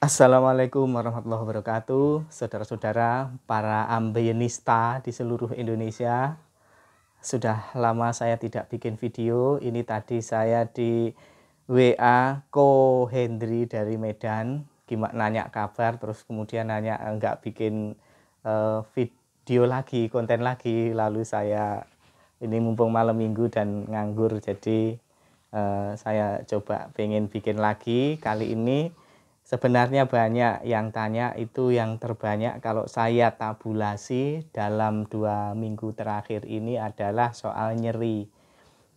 Assalamualaikum warahmatullahi wabarakatuh, saudara-saudara, para ambeyenista di seluruh Indonesia. Sudah lama saya tidak bikin video. Ini tadi saya di WA Ko Hendri dari Medan, gimana nanya kabar, terus kemudian nanya enggak bikin video lagi, konten lagi. Lalu saya ini mumpung malam minggu dan nganggur, jadi saya coba pengen bikin lagi. Kali ini sebenarnya banyak yang tanya, itu yang terbanyak kalau saya tabulasi dalam 2 minggu terakhir ini adalah soal nyeri.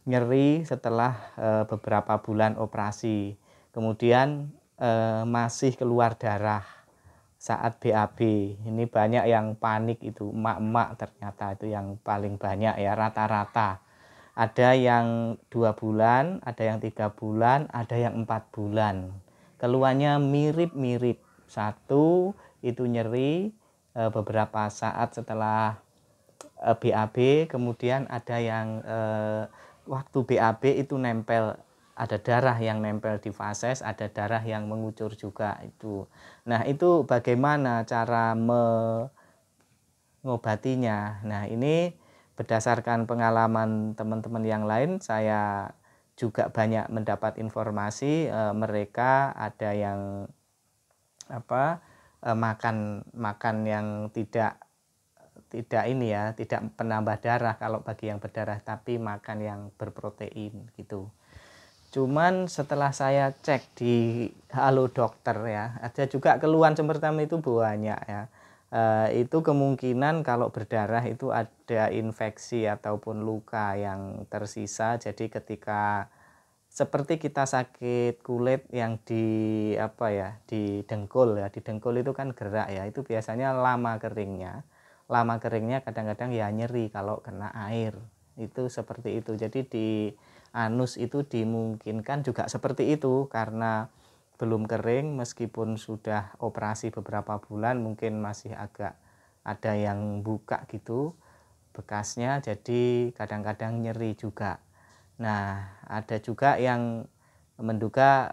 Nyeri setelah beberapa bulan operasi. Kemudian masih keluar darah saat BAB. Ini banyak yang panik, itu emak-emak ternyata itu yang paling banyak ya, rata-rata. Ada yang 2 bulan, ada yang 3 bulan, ada yang 4 bulan. Keluhannya mirip-mirip. Satu itu nyeri beberapa saat setelah BAB, kemudian ada yang waktu BAB itu nempel, ada darah yang nempel di vases, ada darah yang mengucur juga itu. Nah, itu bagaimana cara mengobatinya? Nah, ini berdasarkan pengalaman teman-teman yang lain, saya juga banyak mendapat informasi mereka ada yang makan yang tidak ini ya, tidak penambah darah kalau bagi yang berdarah, tapi makan yang berprotein gitu. Cuman setelah saya cek di Halo Dokter ya, ada juga keluhan seperti itu banyak ya. Itu kemungkinan kalau berdarah itu ada infeksi ataupun luka yang tersisa. Jadi ketika seperti kita sakit kulit yang di dengkul ya, di dengkul itu kan gerak ya, itu biasanya lama keringnya kadang-kadang ya nyeri kalau kena air, itu seperti itu. Jadi di anus itu dimungkinkan juga seperti itu, karena belum kering meskipun sudah operasi beberapa bulan, mungkin masih agak ada yang buka gitu bekasnya, jadi kadang-kadang nyeri juga. Nah, ada juga yang menduga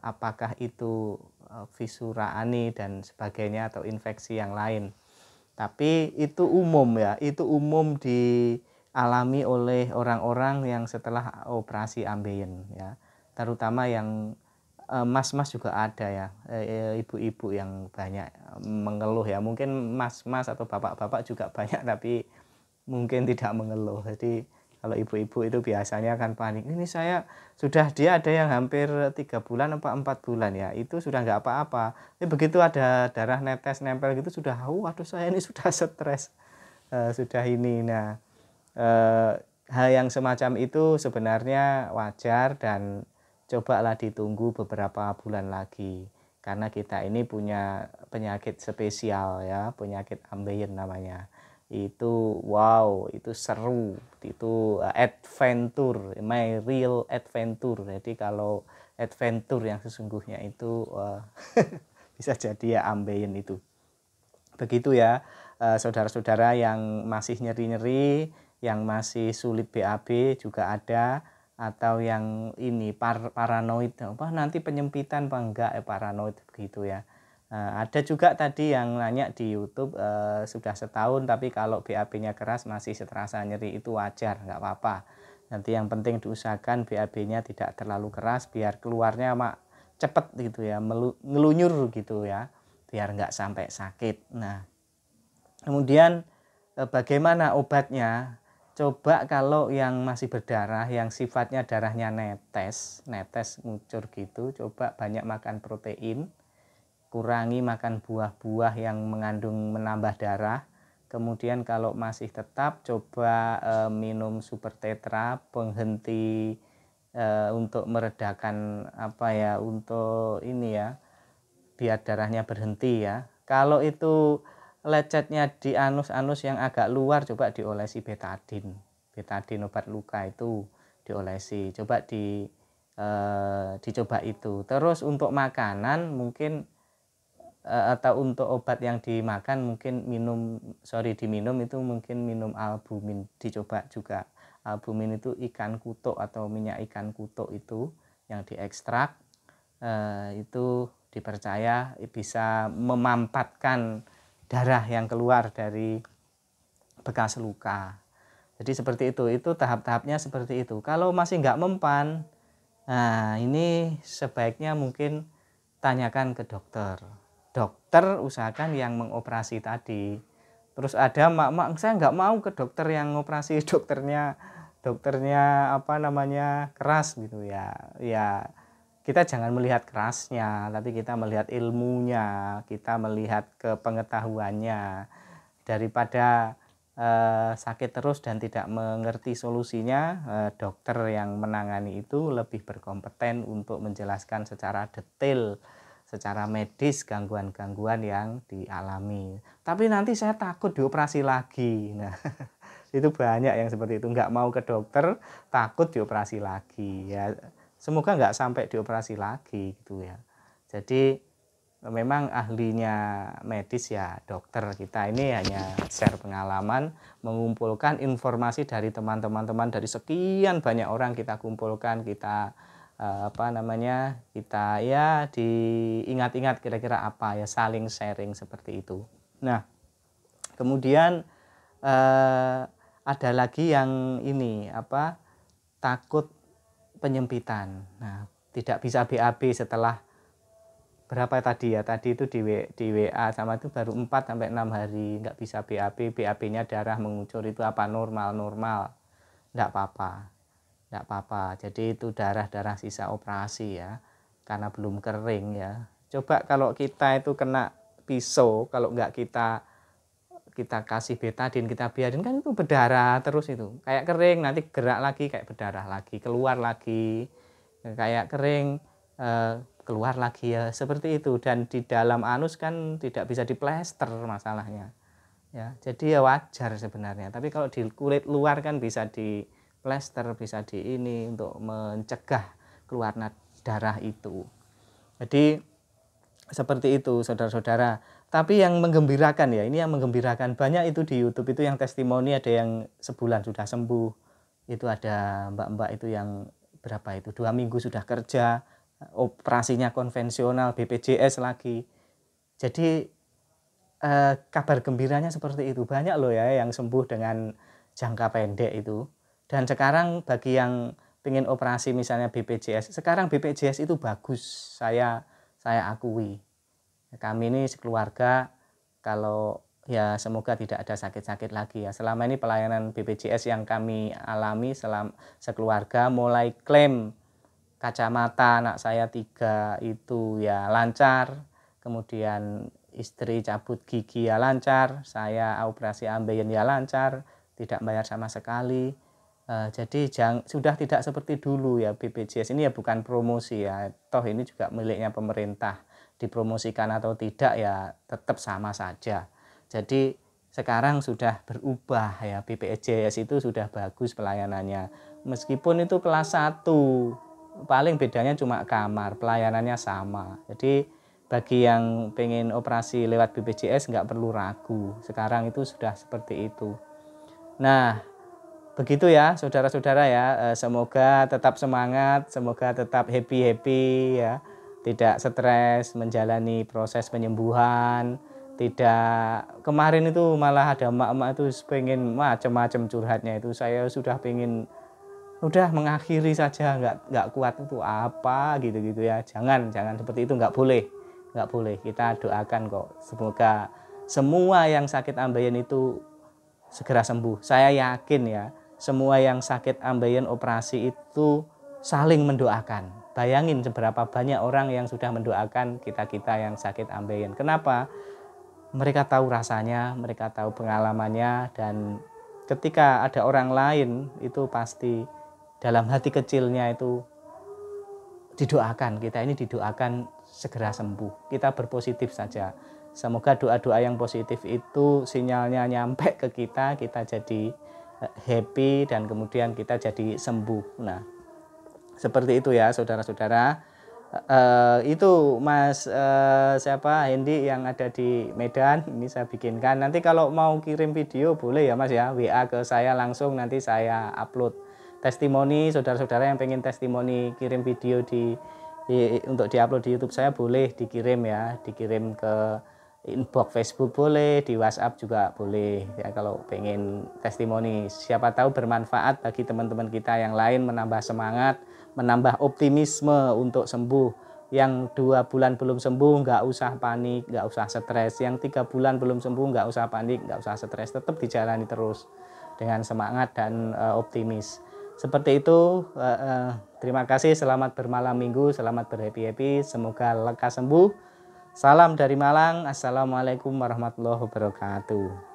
apakah itu visura ani dan sebagainya atau infeksi yang lain. Tapi itu umum ya, itu umum dialami oleh orang-orang yang setelah operasi ambeien ya. Terutama yang mas-mas juga ada ya, ibu-ibu yang banyak mengeluh ya. Mungkin mas-mas atau bapak-bapak juga banyak tapi mungkin tidak mengeluh. Jadi kalau ibu-ibu itu biasanya kan panik, ini saya dia ada yang hampir 3 bulan apa 4 bulan ya, itu sudah nggak apa-apa. Tapi begitu ada darah netes nempel gitu sudah, waduh saya ini sudah stres, sudah ini. Nah, hal yang semacam itu sebenarnya wajar dan cobalah ditunggu beberapa bulan lagi. Karena kita ini punya penyakit spesial ya, penyakit ambeien namanya. Itu wow, itu seru, itu adventure, my real adventure. Jadi kalau adventure yang sesungguhnya itu bisa jadi ya ambeien itu. Begitu ya, saudara-saudara yang masih nyeri-nyeri, yang masih sulit BAB juga ada, atau yang ini paranoid, nanti penyempitan apa enggak ya, paranoid begitu ya. Ada juga tadi yang nanya di YouTube, sudah setahun tapi kalau BAB-nya keras masih terasa nyeri, itu wajar, nggak apa-apa. Nanti yang penting diusahakan BAB-nya tidak terlalu keras biar keluarnya cepet gitu ya, ngelunyur gitu ya, biar nggak sampai sakit. Nah, kemudian bagaimana obatnya? Coba kalau yang masih berdarah, yang sifatnya darahnya netes ngucur gitu, coba banyak makan protein, kurangi makan buah-buah yang mengandung menambah darah. Kemudian kalau masih tetap, coba minum super tetra penghenti untuk meredakan untuk ini ya, biar darahnya berhenti ya. Kalau itu lecetnya di anus-anus yang agak luar, coba diolesi betadin. Betadin obat luka itu diolesi. Coba dicoba itu. Terus untuk makanan mungkin atau untuk obat yang dimakan mungkin diminum itu mungkin minum albumin, dicoba juga. Albumin itu ikan kutuk atau minyak ikan kutuk itu yang diekstrak, itu dipercaya bisa memampatkan darah yang keluar dari bekas luka. Jadi seperti itu tahap-tahapnya seperti itu. Kalau masih nggak mempan, nah ini sebaiknya mungkin tanyakan ke dokter. Dokter usahakan yang mengoperasi tadi. Terus ada mak-mak, saya nggak mau ke dokter yang operasi, dokternya apa namanya keras gitu ya. Ya kita jangan melihat kerasnya, tapi kita melihat ilmunya, kita melihat kepengetahuannya. Daripada sakit terus dan tidak mengerti solusinya, dokter yang menangani itu lebih berkompeten untuk menjelaskan secara detail, secara medis gangguan-gangguan yang dialami. Tapi nanti saya takut dioperasi lagi. Nah, itu banyak yang seperti itu, nggak mau ke dokter, takut dioperasi lagi. Ya, semoga nggak sampai dioperasi lagi gitu ya. Jadi memang ahlinya medis ya dokter, kita ini hanya share pengalaman, mengumpulkan informasi dari teman-teman dari sekian banyak orang kita kumpulkan, kita kita ya diingat-ingat kira-kira apa ya, saling sharing seperti itu. Nah kemudian ada lagi yang ini takut penyempitan. Nah tidak bisa BAB setelah berapa tadi ya, tadi itu di WA sama itu baru 4 sampai 6 hari nggak bisa BAB-nya darah mengucur, itu apa normal nggak apa-apa. Jadi itu darah sisa operasi ya, karena belum kering ya. Coba kalau kita itu kena pisau, kalau nggak kita kasih betadin, kita biarin kan itu berdarah terus, itu kayak kering, nanti gerak lagi kayak berdarah lagi, keluar lagi kayak kering, keluar lagi ya, seperti itu. Dan di dalam anus kan tidak bisa diplester masalahnya ya, jadi ya wajar sebenarnya. Tapi kalau di kulit luar kan bisa diplester, bisa di ini untuk mencegah keluarnya darah itu. Jadi seperti itu saudara-saudara. Tapi yang menggembirakan ya, ini yang menggembirakan, banyak itu di YouTube itu yang testimoni, ada yang sebulan sudah sembuh, itu ada mbak-mbak itu yang berapa itu 2 minggu sudah kerja, operasinya konvensional, BPJS lagi. Jadi kabar gembiranya seperti itu, banyak loh ya yang sembuh dengan jangka pendek itu. Dan sekarang bagi yang pengen operasi misalnya BPJS, sekarang BPJS itu bagus, saya akui. Kami ini sekeluarga, kalau ya semoga tidak ada sakit-sakit lagi ya. Selama ini pelayanan BPJS yang kami alami sekeluarga, mulai klaim kacamata anak saya 3 itu ya lancar, kemudian istri cabut gigi ya lancar, saya operasi ambeien ya lancar, tidak bayar sama sekali. Jadi sudah tidak seperti dulu ya BPJS ini ya, bukan promosi ya, toh ini juga miliknya pemerintah, dipromosikan atau tidak ya tetap sama saja. Jadi sekarang sudah berubah ya, BPJS itu sudah bagus pelayanannya, meskipun itu kelas 1, paling bedanya cuma kamar, pelayanannya sama. Jadi bagi yang pengen operasi lewat BPJS nggak perlu ragu, sekarang itu sudah seperti itu. Nah begitu ya saudara-saudara ya, semoga tetap semangat, semoga tetap happy ya, tidak stres menjalani proses penyembuhan. Tidak, kemarin itu malah ada emak-emak itu pengen macam-macam curhatnya, itu saya sudah pengen udah mengakhiri saja, nggak kuat, itu apa gitu ya. Jangan seperti itu, nggak boleh. Kita doakan kok, semoga semua yang sakit ambeien itu segera sembuh. Saya yakin ya, semua yang sakit ambeien operasi itu saling mendoakan. Bayangin seberapa banyak orang yang sudah mendoakan kita yang sakit ambeien. Kenapa? Mereka tahu rasanya, mereka tahu pengalamannya, dan ketika ada orang lain itu pasti dalam hati kecilnya itu didoakan, kita ini didoakan segera sembuh. Kita berpositif saja. Semoga doa-doa yang positif itu sinyalnya nyampe ke kita jadi happy, dan kemudian kita jadi sembuh. Nah, seperti itu ya saudara-saudara. Itu Mas Hendy yang ada di Medan, ini saya bikinkan. Nanti kalau mau kirim video boleh ya Mas ya, WA ke saya langsung, nanti saya upload testimoni. Saudara-saudara yang pengen testimoni, kirim video di untuk diupload di YouTube saya boleh dikirim ya, dikirim ke inbox Facebook boleh, di WhatsApp juga boleh ya kalau pengen testimoni. Siapa tahu bermanfaat bagi teman-teman kita yang lain, menambah semangat, menambah optimisme untuk sembuh. Yang 2 bulan belum sembuh nggak usah panik, nggak usah stres. Yang 3 bulan belum sembuh nggak usah panik, nggak usah stres. Tetap dijalani terus dengan semangat dan optimis. Seperti itu. Terima kasih. Selamat bermalam minggu, selamat berhappy-happy. Semoga lekas sembuh. Salam dari Malang. Assalamualaikum warahmatullahi wabarakatuh.